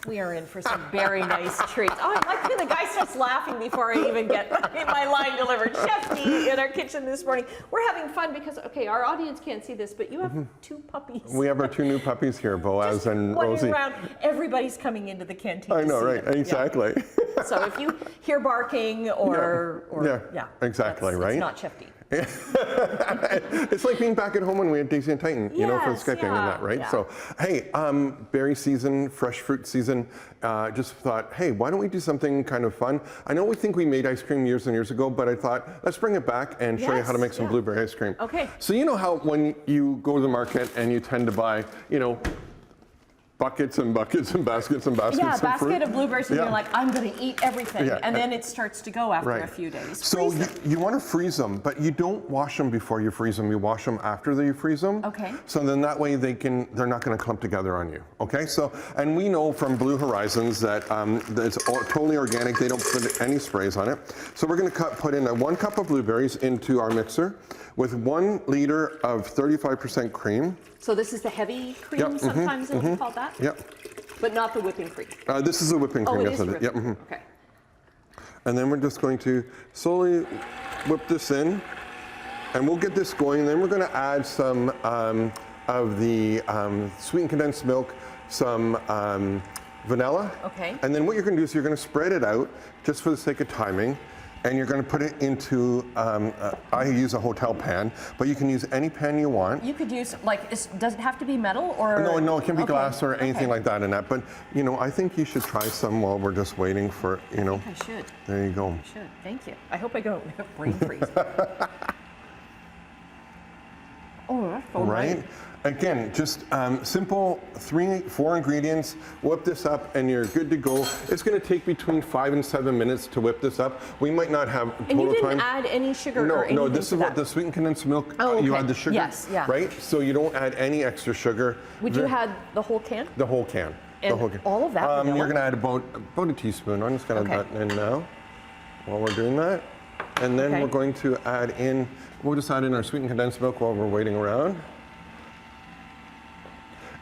We are in for some very nice treats. Oh, I like when the guy starts laughing before I even get my line delivered. Chef D in our kitchen this morning. We're having fun because, okay, our audience can't see this, but you have two puppies. We have our two new puppies here, Boaz and Rosie. Around. Everybody's coming into the canteen. I know, right? Them. Exactly. Yeah. So if you hear barking or exactly, right? It's not Chef D. It's like being back at home when we had Daisy and Titan, you know, for the sketching and that, right? Yeah. So, hey, berry season, fresh fruit season, just thought, hey, why don't we do something kind of fun? I know we think we made ice cream years and years ago, but I thought, let's bring it back and show you how to make some blueberry ice cream. Okay. So you know how when you go to the market and you tend to buy, you know, buckets and buckets and baskets and baskets of fruit. Yeah, basket of blueberries, and you're like, I'm going to eat everything. Yeah. And then it starts to go after a few days. So you want to freeze them, but you don't wash them before you freeze them. You wash them after you freeze them. Okay. So then that way they're not going to clump together on you. Okay. So, and we know from Blue Horizons that it's totally organic. They don't put any sprays on it. So we're going to put in 1 cup of blueberries into our mixer with 1 liter of 35% cream. So this is the heavy cream, sometimes it'll be called that? Yep. But not the whipping cream? This is a whipping cream. Oh, it is whipping cream. Okay. And then we're just going to slowly whip this in, and we'll get this going. Then we're going to add some of the sweetened condensed milk, some vanilla. Okay. And then what you're going to do is you're going to spread it out, just for the sake of timing. And you're going to put it into, I use a hotel pan, but you can use any pan you want. You could use, like, does it have to be metal or? No, it can be glass or anything like that in that. But, you know, I think you should try some while we're just waiting for, you know. I think I should. There you go. I should, thank you. I hope I don't brain freeze. Oh, that's so right? nice. Again, just simple 3-4 ingredients, whip this up and you're good to go. It's going to take between 5 and 7 minutes to whip this up. We might not have total time. And you didn't add any sugar or anything No, this is what that. the sweetened condensed milk, you add the sugar, right? So you don't add any extra sugar. Would you add the whole can? The whole can. And the whole can. all of that vanilla? You're going to add about a teaspoon. I'm just going to add that in now while we're doing that. And then we're going to add in, we'll just add in our sweetened condensed milk while we're waiting around.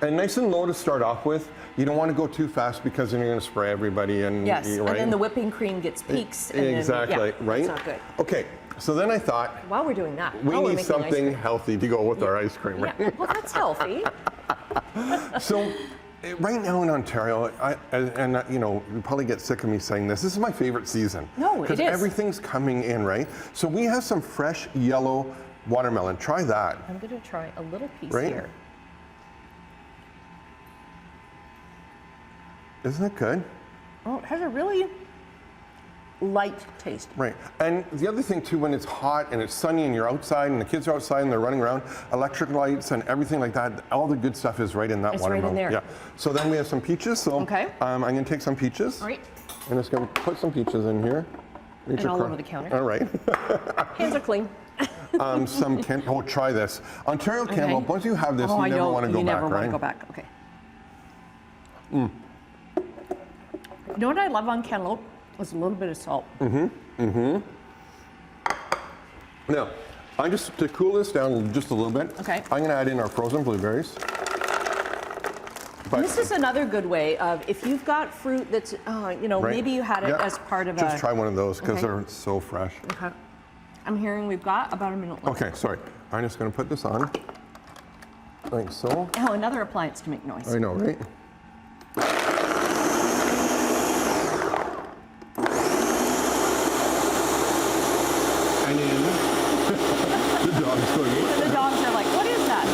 And nice and low to start off with. You don't want to go too fast because then you're going to spray everybody. And, yes, and then the whipping cream gets peaks. And exactly, then, right? It's not good. Okay, so then I thought, while we're doing that, we need something healthy to go with our ice cream, right? Yeah, well, that's healthy. So, right now in Ontario, and you know, you probably get sick of me saying this is my favorite season. No, it is. Because everything's coming in, right? So we have some fresh yellow watermelon. Try that. I'm going to try a little piece here. Isn't it good? Oh, it has a really light taste. Right. And the other thing too, when it's hot and it's sunny and you're outside and the kids are outside and they're running around, electric lights and everything like that, all the good stuff is right in that watermelon. Right in there. Yeah. So then we have some peaches. So I'm going to take some peaches. All right. I'm just going to put some peaches in here. And all over the counter. All right. Hands are clean. Try this. Ontario cantaloupe, once you have this, you never want to go back, right? You never want to go back, okay. You know what I love on cantaloupe? Is a little bit of salt. Now, to cool this down just a little bit, I'm going to add in our frozen blueberries. This is another good way of, if you've got fruit that's, you know, maybe you had it as part of Just try one of those because they're so fresh. Okay. I'm hearing we've got about a minute left. Okay, sorry. I'm just going to put this on, like so. Oh, another appliance to make noise. I know, right? And then the dog's going. And the dogs are like, what is that?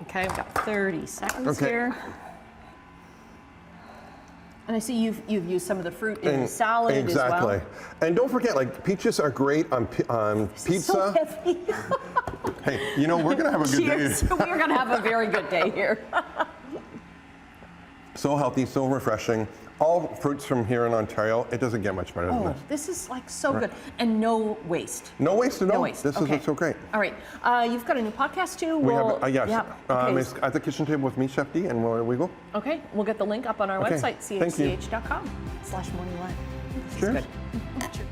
Okay, I've got 30 seconds here. And I see you've used some of the fruit in the salad as well. Exactly. And don't forget, like, peaches are great on pizza. So heavy. Hey, you know, we're going to have a good Cheers. day. We're going to have a very good day here. So healthy, so refreshing. All fruits from here in Ontario, it doesn't get much better than this. This is like so good. And no waste. No waste at all. No waste. This is what's so great. All right. You've got a new podcast too? We have, yes. Okay. It's At the Kitchen Table with me, Chef D, and where we go. Okay. We'll get the link up on our website, chch.com/morninglive. Cheers. Cheers.